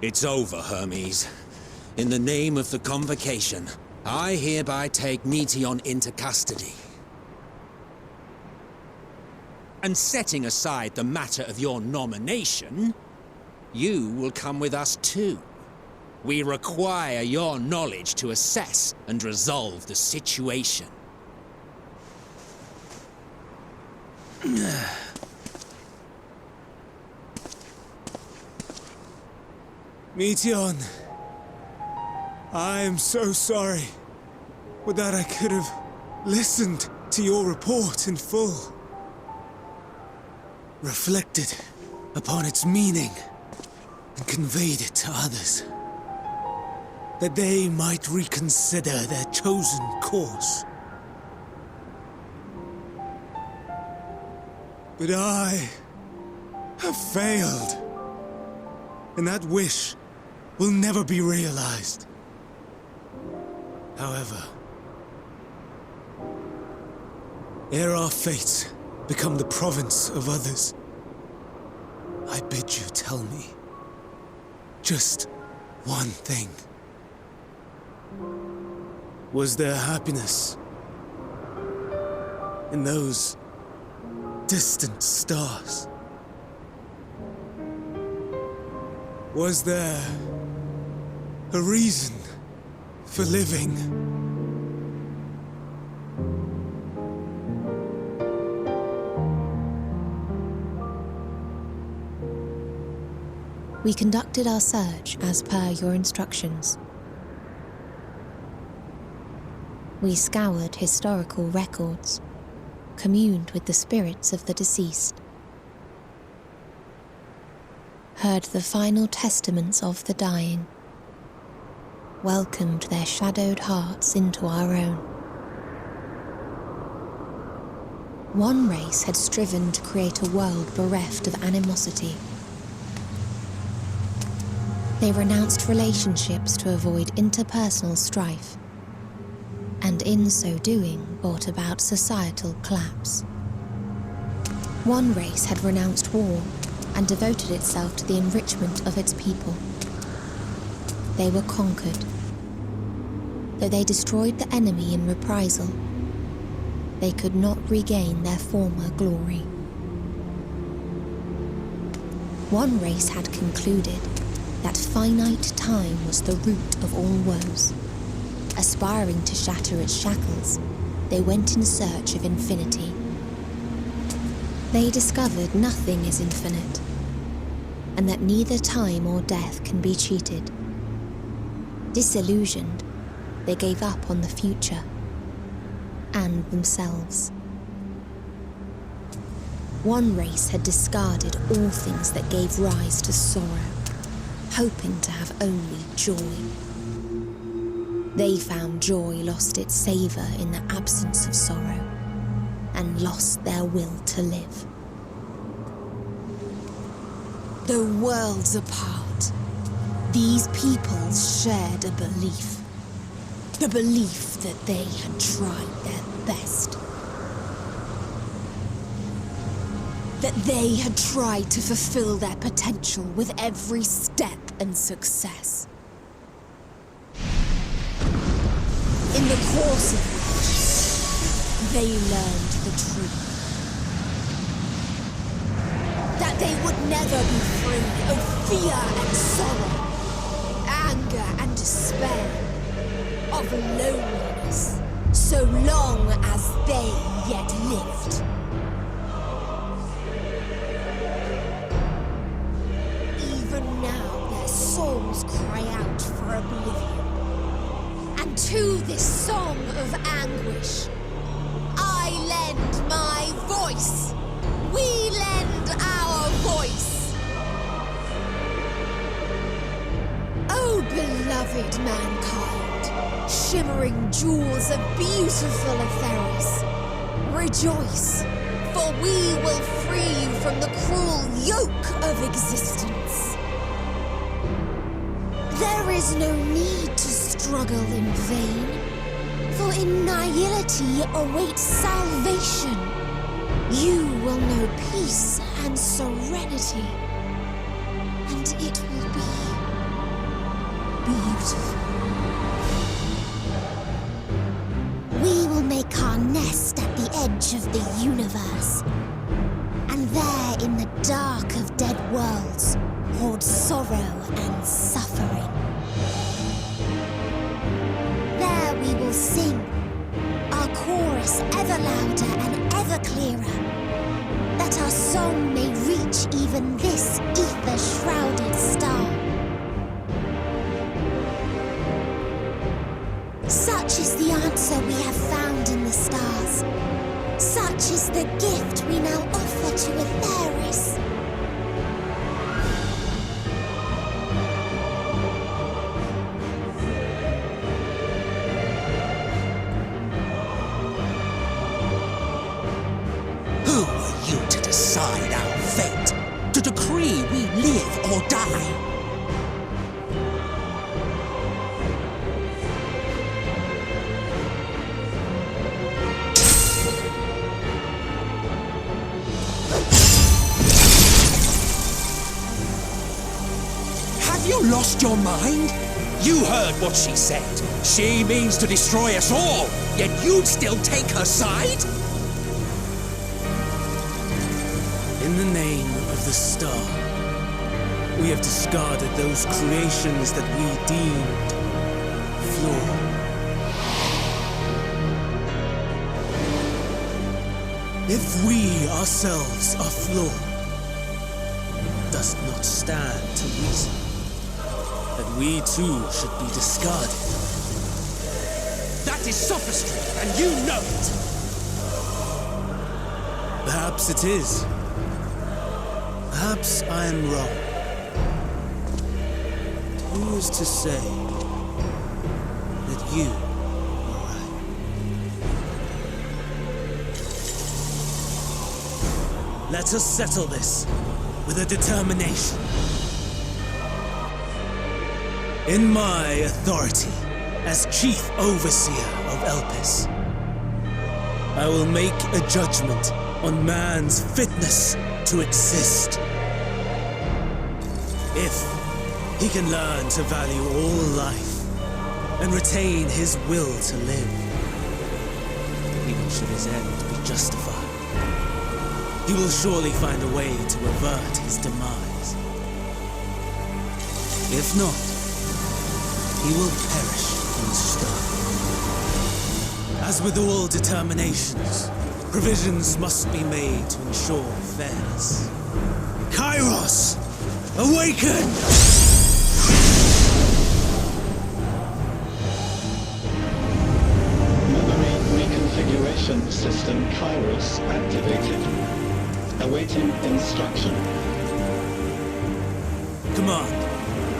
It's over, Hermes. In the name of the Convocation, I hereby take Meteon into custody. And setting aside the matter of your nomination, you will come with us too. We require your knowledge to assess and resolve the situation. Meteon, I am so sorry. Would that I could have listened to your report in full. Reflected upon its meaning and conveyed it to others. That they might reconsider their chosen course. But I have failed, and that wish will never be realized. However, ere our fates become the province of others, I bid you tell me just one thing. Was there happiness in those distant stars? Was there a reason for living? We conducted our search as per your instructions. We scoured historical records, communed with the spirits of the deceased, heard the final testaments of the dying, welcomed their shadowed hearts into our own. One race had striven to create a world bereft of animosity. They renounced relationships to avoid interpersonal strife, and in so doing brought about societal collapse. One race had renounced war and devoted itself to the enrichment of its people. They were conquered. Though they destroyed the enemy in reprisal, they could not regain their former glory. One race had concluded that finite time was the root of all woes. Aspiring to shatter its shackles, they went in search of infinity. They discovered nothing is infinite, and that neither time or death can be cheated. Disillusioned, they gave up on the future and themselves. One race had discarded all things that gave rise to sorrow, hoping to have only joy. They found joy lost its savor in the absence of sorrow, and lost their will to live. Though worlds apart, these peoples shared a belief. The belief that they had tried their best. That they had tried to fulfill their potential with every step and success. In the course of which, they learned the truth. That they would never be free of fear and sorrow, anger and despair, of loneliness, so long as they yet lived. Even now their souls cry out for oblivion. And to this song of anguish, I lend my voice. We lend our voice. Oh, beloved mankind, shimmering jewels of beautiful Atheris, rejoice, for we will free you from the cruel yoke of existence. There is no need to struggle in vain, for in nihility awaits salvation. You will know peace and serenity, and it will be We will make our nest at the edge of the universe. And there, in the dark of dead worlds, hoard sorrow and suffering. There we will sing, our chorus ever louder and ever clearer, that our song may reach even this ether-shrouded star. Such is the answer we have found in the stars. Such is the gift we now offer to Aetheris. Who are you to decide our fate? To decree we live or die? Have you lost your mind? You heard what she said. She means to destroy us all, yet you'd still take her side? In the name of the star, we have discarded those creations that we deemed flawed. If we ourselves are flawed, does it not stand to reason that we too should be discarded? That is sophistry, and you know it! Perhaps it is. Perhaps I am wrong. Who is to say that you are right? Let us settle this with a determination. In my authority as Chief Overseer of Elpis, I will make a judgment on man's fitness to exist. If he can learn to value all life and retain his will to live, even should his end be justified, he will surely find a way to avert his demise. If not, he will perish in stone. As with all determinations, provisions must be made to ensure fairness. Kairos! Awaken! Memory reconfiguration system Kairos activated. Awaiting instruction. Command.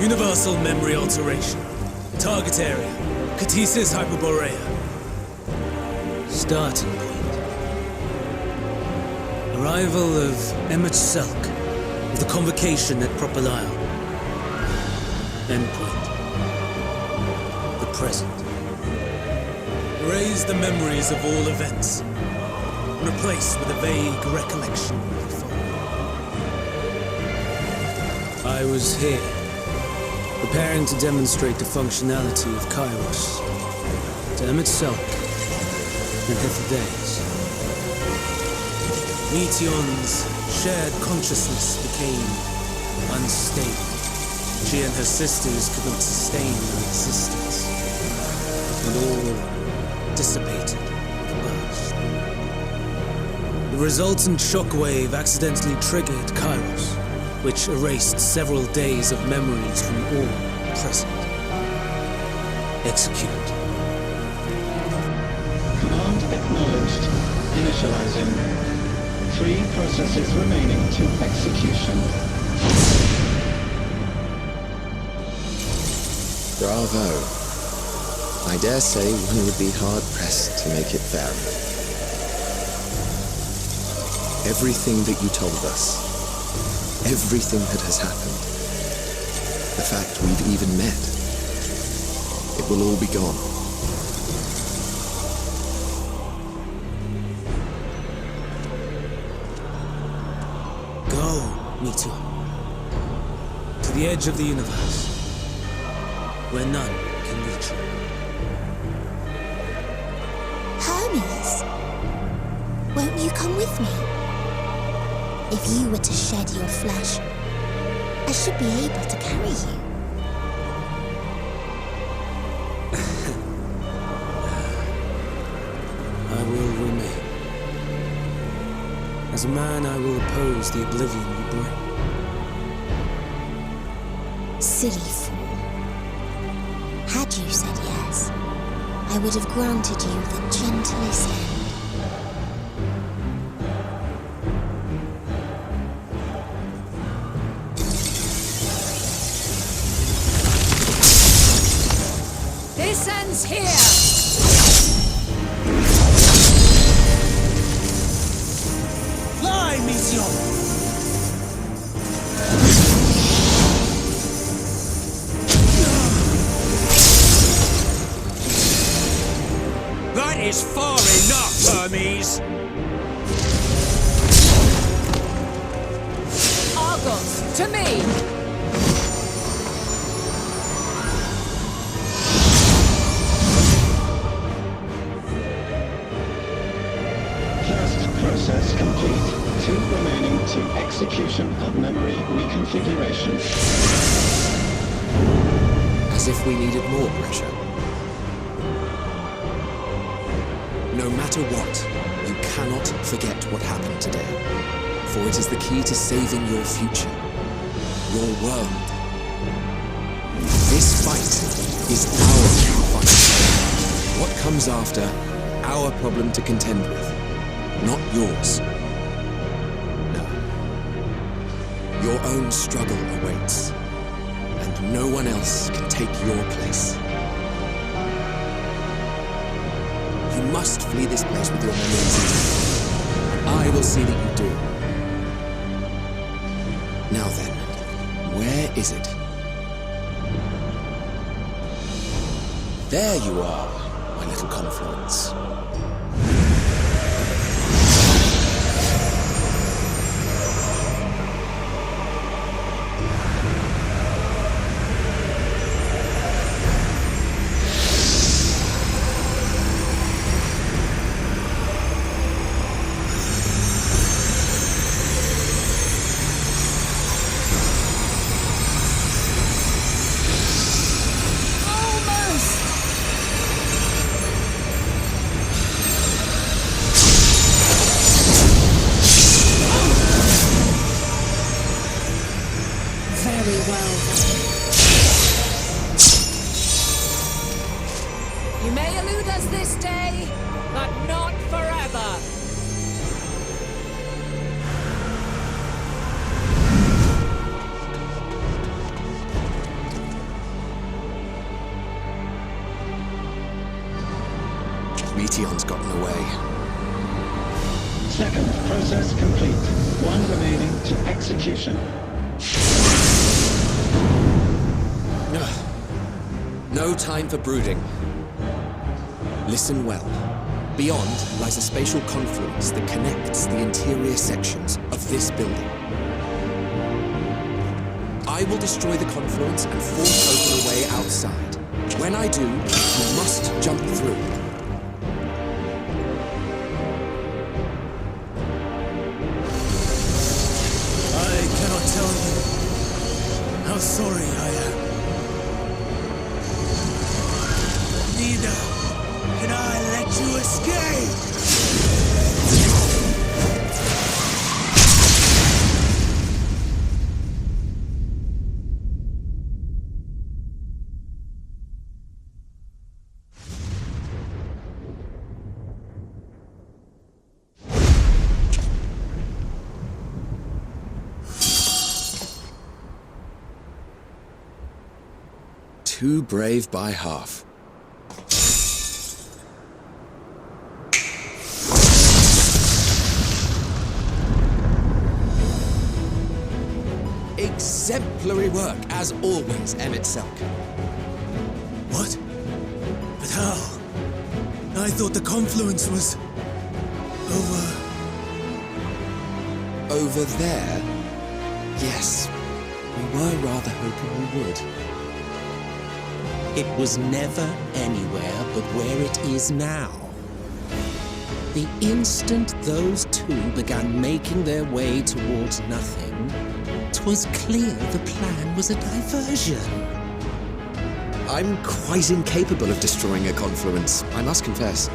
Universal memory alteration. Target area. Catesis Hyperborea. Starting point. Arrival of Emmett Selk with the convocation at Proper Isle. Endpoint. The present. Erase the memories of all events. Replace with a vague recollection of the fall. I was here, preparing to demonstrate the functionality of Kairos to Emmett Selk and Hephadeus. Meteon's shared consciousness became unstable. She and her sisters could not sustain their existence, and all dissipated with a burst. The resultant shockwave accidentally triggered Kairos, which erased several days of memories from all present. Execute. Command acknowledged. Initializing. 3 processes remaining to execution. Bravo. I dare say one would be hard-pressed to make it fairer. Everything that you told us, everything that has happened, the fact we've even met, it will all be gone. Go, Meteor. To the edge of the universe. where none can reach you. Hermes, won't you come with me? If you were to shed your flesh, I should be able to carry you. I will remain. As a man, I will oppose the oblivion you bring. Silly fool. Had you said yes, I would have granted you the gentlest end. This ends here! Fly, Meteor! That is far enough, Hermes! Argos, to me! First process complete. 2 remaining to execution of memory reconfiguration. As if we needed more pressure. No matter what, you cannot forget what happened today. For it is the key to saving your future. Your world. This fight is our fight. What comes after, our problem to contend with. Not yours. No. Your own struggle awaits. And no one else can take your place. You must flee this place with your memories intact. I will see that you do. Now then, where is it? There you are, my little confluence. Very well. You may elude us this day, but not forever. Meteon's gotten away. Second process complete. 1 remaining to execution. No time for brooding. Listen well. Beyond lies a spatial confluence that connects the interior sections of this building. I will destroy the confluence and force open a way outside. When I do, you must jump through. I cannot tell you how sorry I am. Neither can I let you escape! Too brave by half. Exemplary work, as always, Emmett Selk. What? But how? I thought the confluence was Over there? Yes. We were rather hoping we would. It was never anywhere but where it is now. The instant those two began making their way towards nothing, 'twas clear the plan was a diversion. I'm quite incapable of destroying a confluence, I must confess.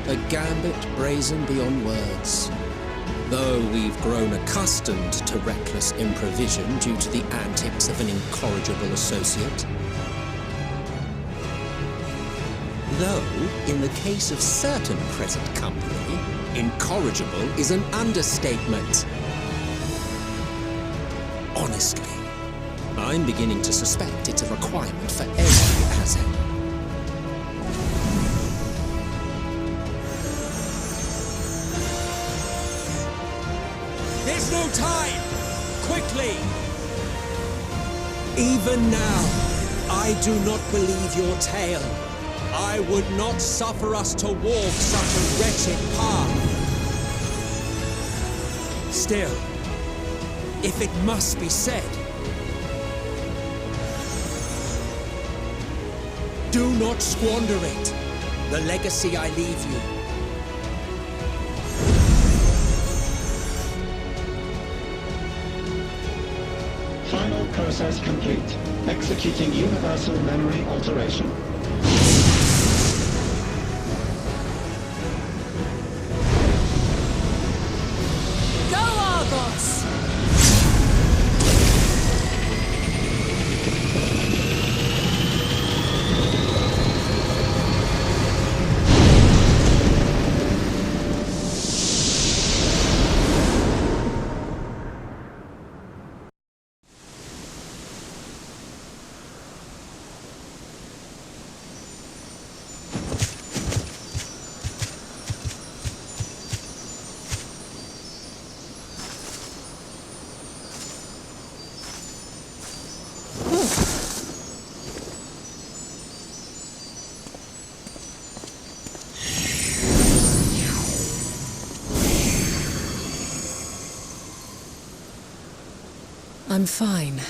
A gambit brazen beyond words. Though we've grown accustomed to reckless improvision due to the antics of an incorrigible associate. Though, in the case of certain present company, incorrigible is an understatement. Honestly, I'm beginning to suspect it's a requirement for every asset. There's no time! Quickly! Even now, I do not believe your tale. I would not suffer us to walk such a wretched path. Still, if it must be said, do not squander it, the legacy I leave you. Final process complete. Executing universal memory alteration. I'm fine.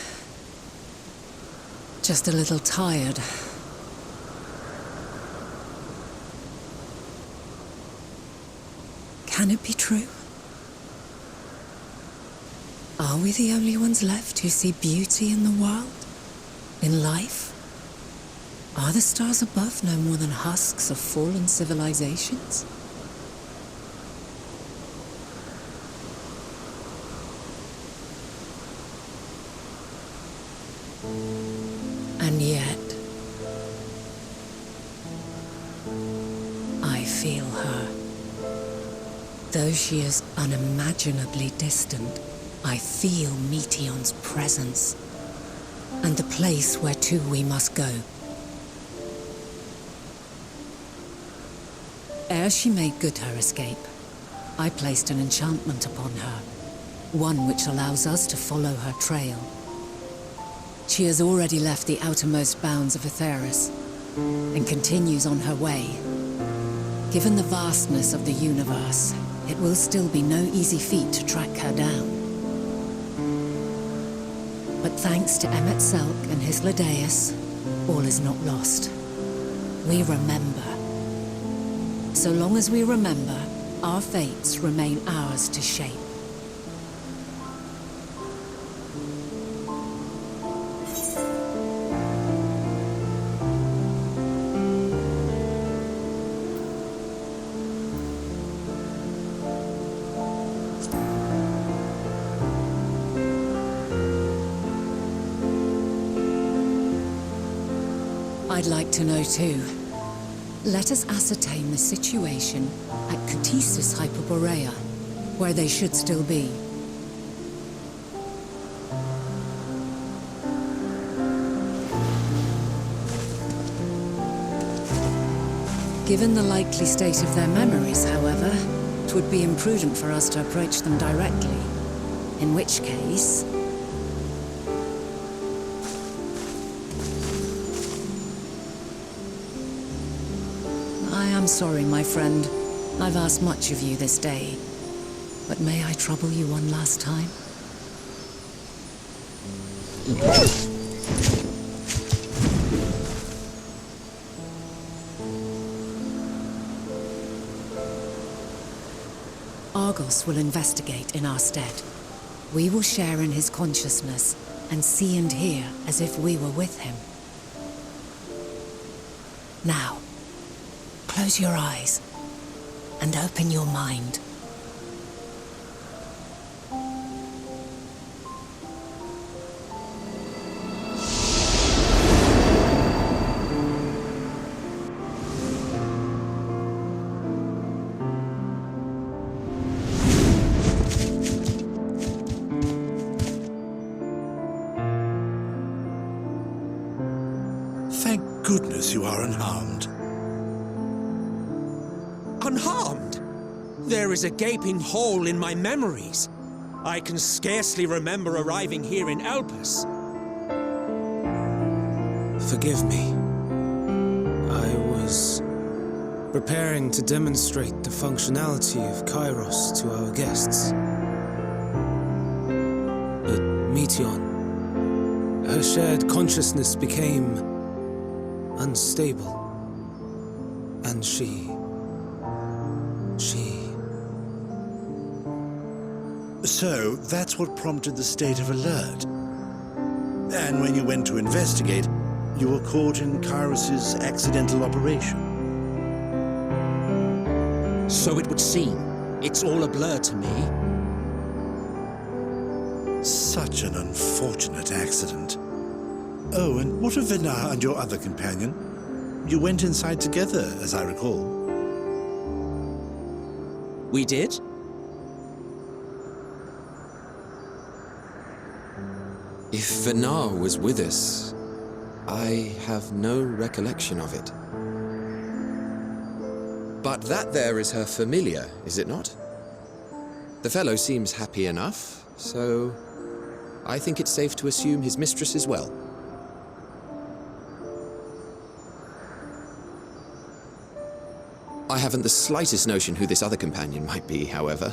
Just a little tired. Can it be true? Are we the only ones left who see beauty in the world? In life? Are the stars above no more than husks of fallen civilizations? And yet, I feel her. Though she is unimaginably distant, I feel Meteion's presence, and the place where to we must go. Ere she made good her escape, I placed an enchantment upon her, one which allows us to follow her trail. She has already left the outermost bounds of Aetheris, and continues on her way. Given the vastness of the universe, it will still be no easy feat to track her down. But thanks to Emmet Selk and his Ladeus, all is not lost. We remember. So long as we remember, our fates remain ours to shape. I'd like to know too. Let us ascertain the situation at Catisis Hyperborea, where they should still be. Given the likely state of their memories, however, it would be imprudent for us to approach them directly. In which case... I'm sorry, my friend. I've asked much of you this day. But may I trouble you one last time? Argos will investigate in our stead. We will share in his consciousness and see and hear as if we were with him. Now, close your eyes and open your mind. Thank goodness you are unharmed. Unharmed? There is a gaping hole in my memories. I can scarcely remember arriving here in Elpis. Forgive me. I was preparing to demonstrate the functionality of Kairos to our guests. But Meteon, her shared consciousness became unstable. And she... So, that's what prompted the state of alert. And when you went to investigate, you were caught in Kairos' accidental operation. So it would seem. It's all a blur to me. Such an unfortunate accident. Oh, and what of Vinar and your other companion? You went inside together, as I recall. We did? If Vinar was with us, I have no recollection of it. But that there is her familiar, is it not? The fellow seems happy enough, so I think it's safe to assume his mistress as well. I haven't the slightest notion who this other companion might be, however.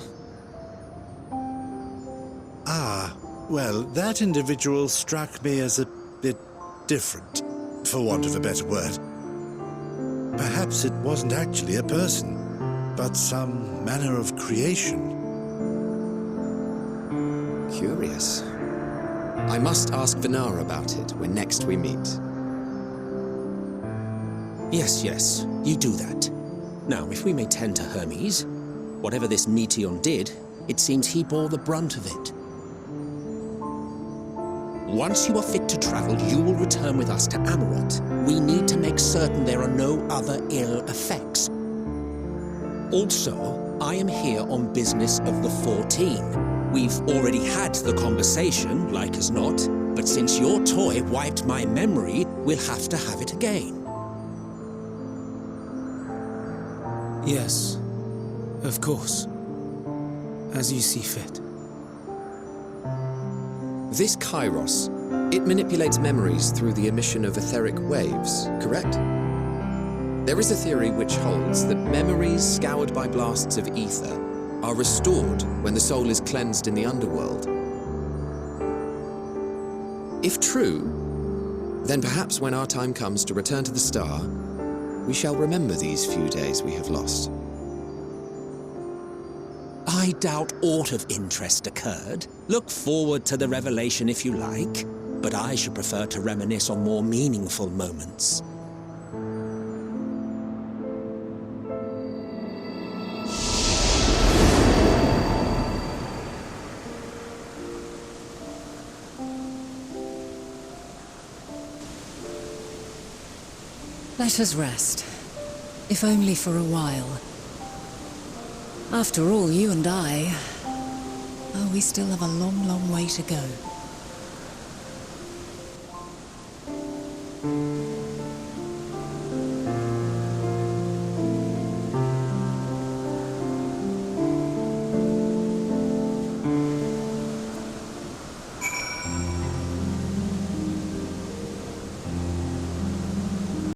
Ah, well, that individual struck me as a bit different, for want of a better word. Perhaps it wasn't actually a person, but some manner of creation. Curious. I must ask Vinar about it when next we meet. Yes, you do that. Now, if we may tend to Hermes, whatever this Meteon did, it seems he bore the brunt of it. Once you are fit to travel, you will return with us to Amarot. We need to make certain there are no other ill effects. Also, I am here on business of the 14. We've already had the conversation, like as not, but since your toy wiped my memory, we'll have to have it again. Yes, of course. As you see fit. This Kairos, it manipulates memories through the emission of etheric waves, correct? There is a theory which holds that memories scoured by blasts of ether are restored when the soul is cleansed in the underworld. If true, then perhaps when our time comes to return to the star, we shall remember these few days we have lost. I doubt aught of interest occurred. Look forward to the revelation if you like, but I should prefer to reminisce on more meaningful moments. Let us rest, if only for a while. After all, you and I, we still have a long, long way to go.